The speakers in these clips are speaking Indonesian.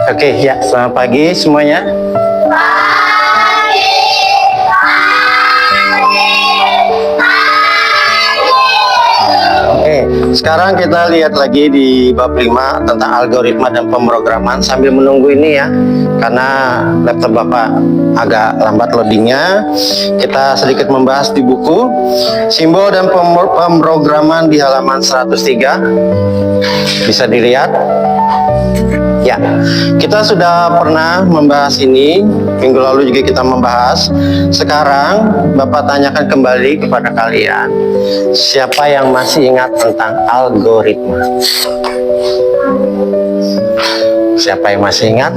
Oke, ya, selamat pagi semuanya. Oke, sekarang kita lihat lagi di bab 5 tentang algoritma dan pemrograman sambil menunggu ini ya. Karena laptop Bapak agak lambat loadingnya, kita sedikit membahas di buku simbol dan pemrograman di halaman 103. Bisa dilihat. Ya, kita sudah pernah membahas ini, minggu lalu juga kita membahas. Sekarang Bapak tanyakan kembali kepada kalian, siapa yang masih ingat tentang algoritma? Siapa yang masih ingat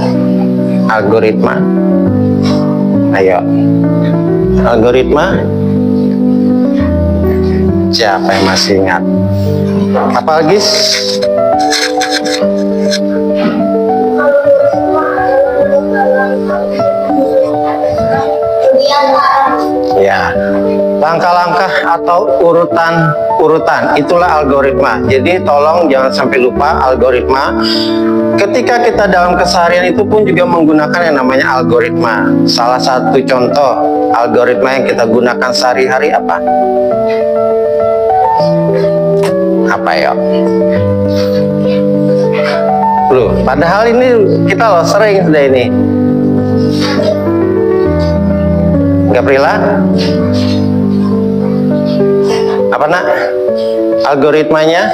algoritma? Ayo, algoritma. Siapa yang masih ingat? Apalagi ya, langkah-langkah atau urutan itulah algoritma. Jadi tolong jangan sampai lupa algoritma. Ketika kita dalam keseharian itu pun juga menggunakan yang namanya algoritma. Salah satu contoh algoritma yang kita gunakan sehari-hari apa? Apa ya? Loh, padahal ini kita loh sering sudah ini. Gabriela, apa nak algoritmanya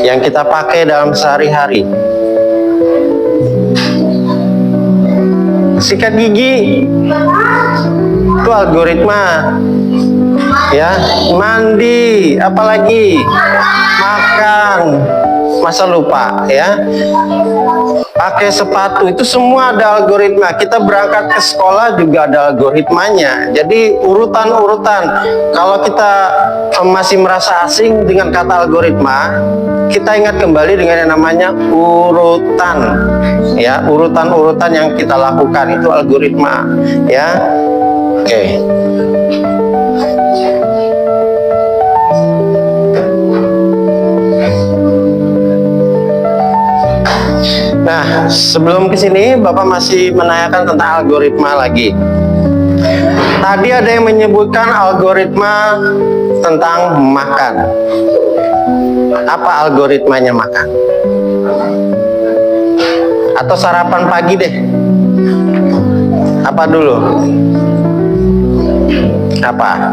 yang kita pakai dalam sehari-hari? Sikat gigi itu algoritma ya, mandi, apalagi makan, masa lupa ya, pakai sepatu, itu semua ada algoritma. Kita berangkat ke sekolah juga ada algoritmanya. Jadi urutan-urutan. Kalau kita masih merasa asing dengan kata algoritma, kita ingat kembali dengan yang namanya urutan. Ya, urutan-urutan yang kita lakukan itu algoritma. Ya, oke. Nah, sebelum ke sini Bapak masih menanyakan tentang algoritma lagi. Tadi ada yang menyebutkan algoritma tentang makan. Apa algoritmanya makan? Atau sarapan pagi deh. Apa dulu? Apa?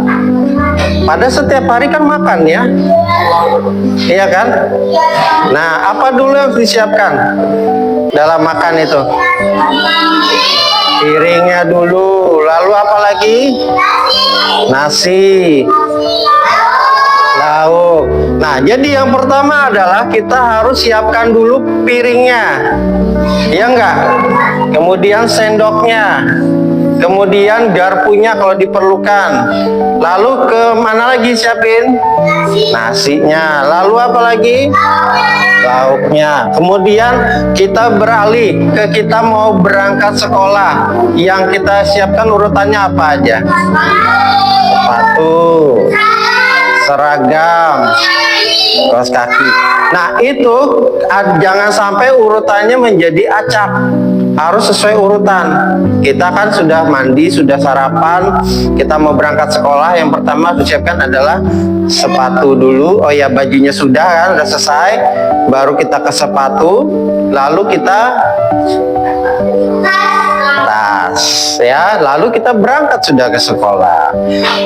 Pada setiap hari kan makan ya? Iya kan? Nah, apa dulu yang disiapkan dalam makan itu? Piringnya dulu, lalu apa lagi? Nasi, lauk. Nah, jadi yang pertama adalah kita harus siapkan dulu piringnya, ya enggak? Kemudian sendoknya, kemudian garpunya kalau diperlukan. Lalu ke mana lagi siapin? Nasinya. Lalu apa lagi? Lauknya. Kemudian kita beralih ke kita mau berangkat sekolah. Yang kita siapkan urutannya apa aja? Sepatu, seragam, kaos kaki. Nah, itu jangan sampai urutannya menjadi acak. Harus sesuai urutan. Kita kan sudah mandi, sudah sarapan, kita mau berangkat sekolah. Yang pertama harus disiapkan adalah sepatu dulu. Oh ya, bajunya sudah kan, sudah selesai. Baru kita ke sepatu, lalu kita tas ya, lalu kita berangkat sudah ke sekolah.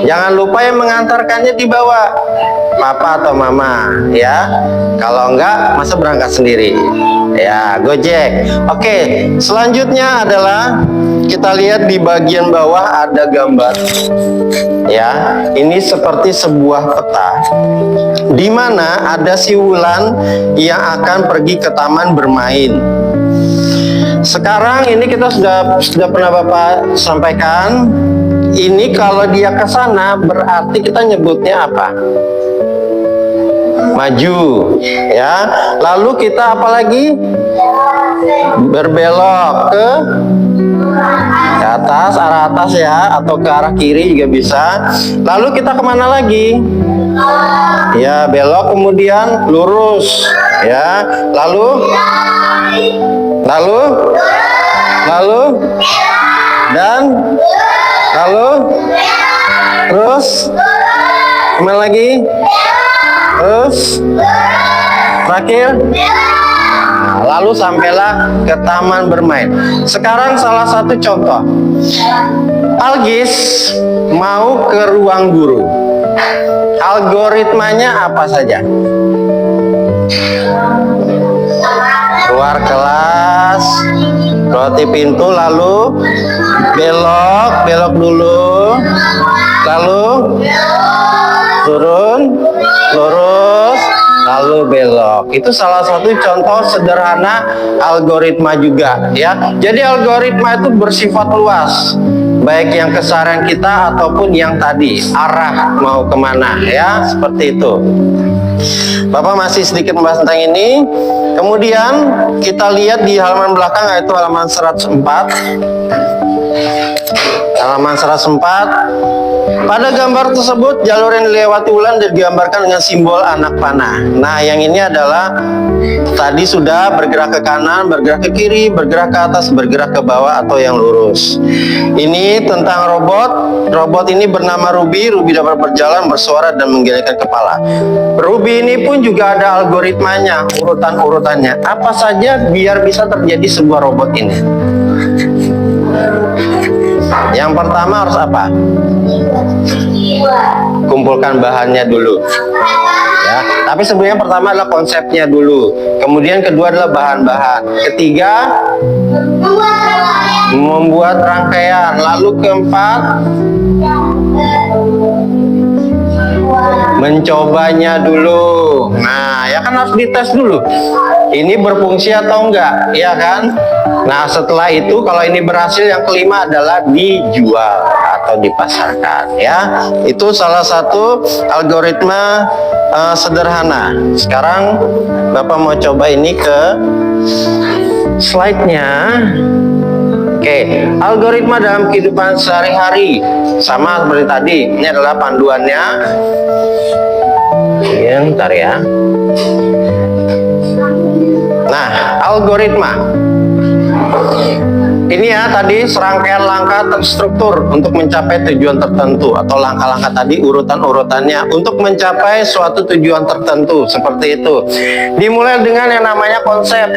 Jangan lupa yang mengantarkannya dibawa papa atau mama ya. Kalau enggak, masa berangkat sendiri ya, Gojek. Oke, selanjutnya adalah kita lihat di bagian bawah ada gambar ya. Ini seperti sebuah peta di mana ada si Wulan yang akan pergi ke taman bermain. Sekarang ini kita sudah pernah Bapak sampaikan, ini kalau dia ke sana berarti kita nyebutnya apa? Maju ya. Lalu kita apa lagi? Berbelok ke atas, arah atas ya, atau ke arah kiri juga bisa. Lalu kita kemana lagi? Ya, belok kemudian lurus ya. Lalu lalu, dan lalu, terus, kembali lagi, terus, terakhir. Lalu sampailah ke taman bermain. Sekarang salah satu contoh. Algis mau ke ruang guru. Algoritmanya apa saja? Keluar kelas, lewati pintu, lalu belok dulu, lalu turun, lurus, lalu belok. Itu salah satu contoh sederhana algoritma juga, ya. Jadi algoritma itu bersifat luas, baik yang keseharian kita ataupun yang tadi arah mau kemana, ya, seperti itu. Bapak masih sedikit membahas tentang ini. Kemudian kita lihat di halaman belakang, yaitu halaman 104. Halaman 104. Pada gambar tersebut, jalur yang dilewati ular digambarkan dengan simbol anak panah. Nah, yang ini adalah tadi sudah bergerak ke kanan, bergerak ke kiri, bergerak ke atas, bergerak ke bawah atau yang lurus. Ini tentang robot. Robot ini bernama Ruby. Ruby dapat berjalan, bersuara, dan menggelengkan kepala. Ruby ini pun juga ada algoritmanya, urutan-urutannya. Apa saja biar bisa terjadi sebuah robot ini? Yang pertama harus apa? Kumpulkan bahannya dulu, ya. Tapi sebenarnya pertama adalah konsepnya dulu. Kemudian kedua adalah bahan-bahan. Ketiga, membuat rangkaian. Lalu keempat, mencobanya dulu. Nah, ya kan harus dites dulu. Ini berfungsi atau enggak, ya kan? Nah, setelah itu kalau ini berhasil, yang kelima adalah dijual atau dipasarkan, ya. Itu salah satu algoritma sederhana. Sekarang Bapak mau coba ini ke slide-nya. Oke, algoritma dalam kehidupan sehari-hari sama seperti tadi. Ini adalah panduannya. Ya, bentar ya. Nah, algoritma ini ya tadi serangkaian langkah terstruktur untuk mencapai tujuan tertentu, atau langkah-langkah tadi urutan-urutannya untuk mencapai suatu tujuan tertentu, seperti itu. Dimulai dengan yang namanya konsep.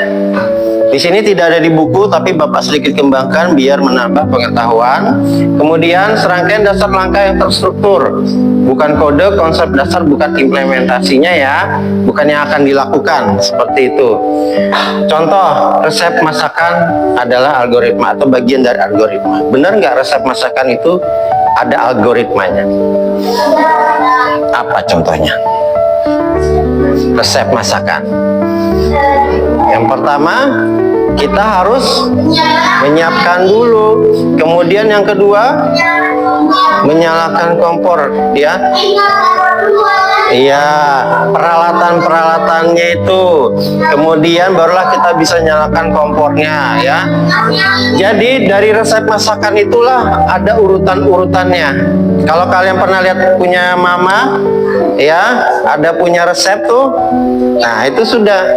Di sini tidak ada di buku, tapi Bapak sedikit kembangkan biar menambah pengetahuan. Kemudian serangkaian dasar langkah yang terstruktur, bukan kode, konsep dasar, bukan implementasinya, ya, bukan yang akan dilakukan, seperti itu. Contoh, resep masakan adalah algoritma atau bagian dari algoritma. Benar nggak resep masakan itu ada algoritmanya? Apa contohnya? Resep masakan. Yang pertama, kita harus menyiapkan dulu. Kemudian yang kedua, menyalakan kompor, ya. Iya, peralatan-peralatannya itu. Kemudian barulah kita bisa nyalakan kompornya, ya. Jadi dari resep masakan itulah ada urutan-urutannya. Kalau kalian pernah lihat punya mama, ya, ada punya resep tuh. Nah, itu sudah